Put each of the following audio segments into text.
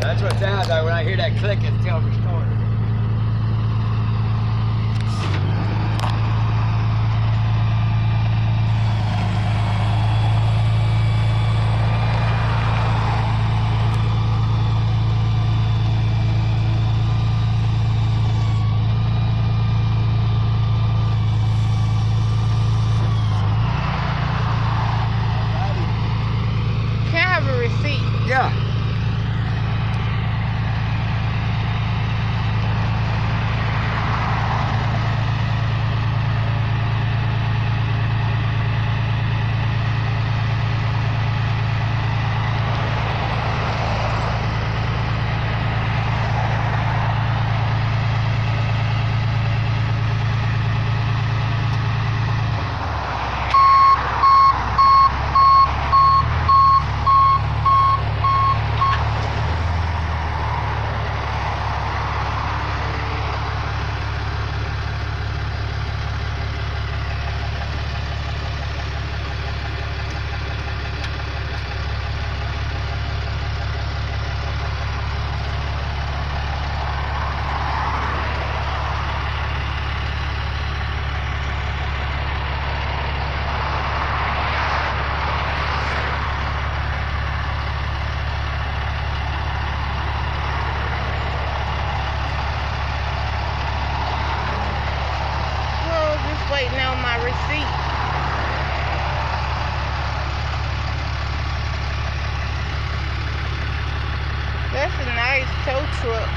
That's what it sounds like when I hear that click. It's telling me story. Can I have a receipt? Yeah. Well, just waiting on my receipt. That's a nice tow truck.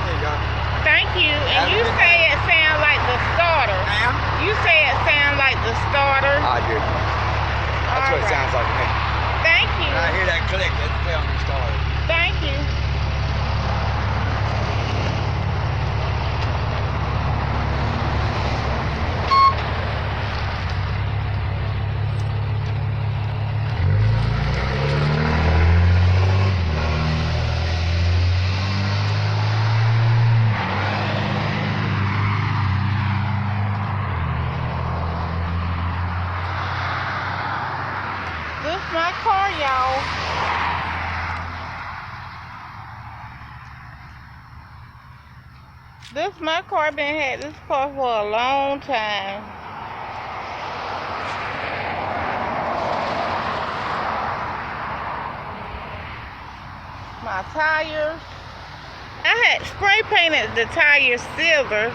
There you go. Thank you. And you say it sounds like the starter. Ma'am? You say it sounds like the starter. I do. That's what it sounds like to me. Thank you. When I hear that click, it's telling me story. Thank you. This is my car, y'all. This my car. Been had this car for a long time. My tires. I had spray painted the tires silver.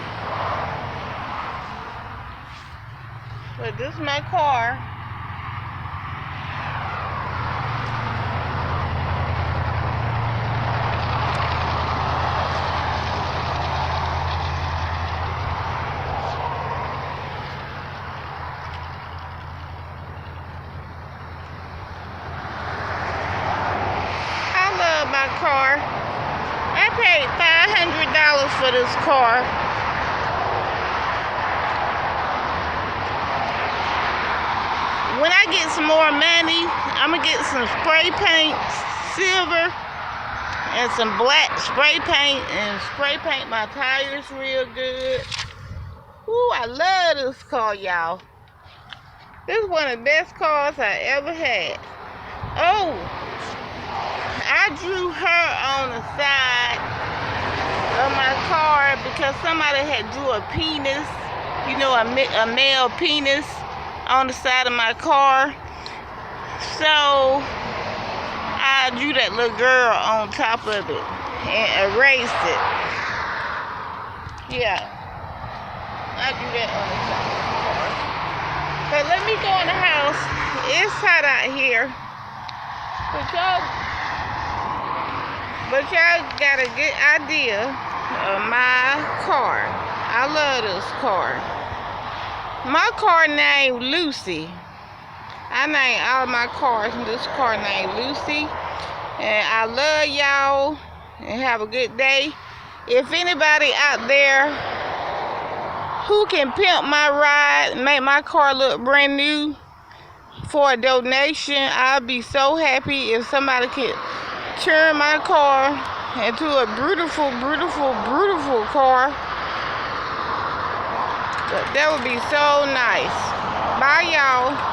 But this is my car. I love my car. I paid $500 for this car. When I get some more money, I'm gonna get some spray paint, silver, and some black spray paint, and spray paint my tires real good. Ooh, I love this car, y'all. This is one of the best cars I ever had. Oh, I drew her on the side of my car because somebody had drew a penis, you know, a male penis on the side of my car. So I drew that little girl on top of it and erased it. Yeah, I drew that on the top of the car. But let me go in the house. It's hot out here. But y'all got a good idea of my car. I love this car. My car named Lucy. I name all my cars, and this car named Lucy. And I love y'all, and have a good day. If anybody out there who can pimp my ride, make my car look brand new for a donation, I'll be so happy if somebody could turn my car into a beautiful, beautiful, beautiful car. But that would be so nice. Bye, y'all.